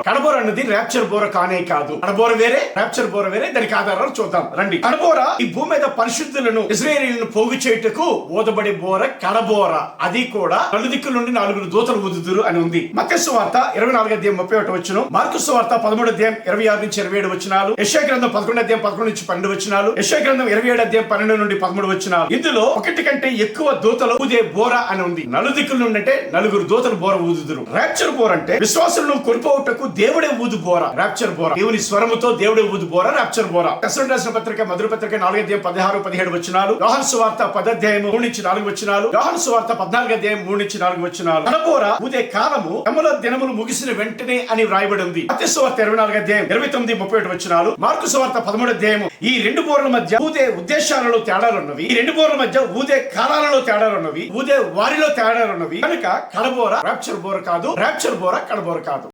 కడబోర అన్నది ర్యాప్చర్ బోర కానే కాదు. కడబోర వేరే, ర్యాప్చర్ బోర వేరే. దానికి ఆధారాలు చూద్దాం రండి. కడబోర ఈ భూమి మీద పరిశుద్ధులను ఇశ్రాయేలీయులను పోగు చేయుటకు ఊదబడే బోర కడబోర. అది కూడా నలుదిక్కుల నుండి 4 దూతలు ఊదుదురు అని ఉంది. మత్తయి సువార్త 24:31 మార్కు సువార్త 13:26-27 యెషయా గ్రంథం 11:11-12 యెషయా గ్రంథం 27:12-13 ఇందులో ఒకటి కంటే ఎక్కువ దూతలు ఊదే బోర అని ఉంది. నలుదిక్కుల నుండి అంటే 4 దూతలు బోర ఊదుదురు. ర్యాప్చర్ బోర అంటే విశ్వాసులను కొనుపోవుటకు దేవుడే ఊదు బోర. ర్యాప్చర్ బోర దేవుని స్వరముతో దేవుడే ఊదు బోర ర్యాప్చర్ బోర. తెస్సలోనికీయులకు రాసిన పత్రిక మొదటి పత్రిక 4:16-17 యోహాను సువార్త 10:3-4 యోహాను సువార్త 14:3-4 కడబోర ఊదే కాలము యమల దినములు ముగిసిన వెంటనే అని వ్రాయబడి ఉంది. మత్తయి సువార్త 24:29-31 మార్కు సువార్త 13 ఈ 2 బోరల మధ్య ఊదే ఉద్దేశాలలో తేడాలున్నవి. ఈ 2 బోరల మధ్య ఊదే కాలాలలో తేడాలున్నవి. ఊదే వారిలో తేడాలున్నవి. కనుక కడబోర ర్యాప్చర్ బోర కాదు, ర్యాప్చర్ బోర కడబోర కాదు.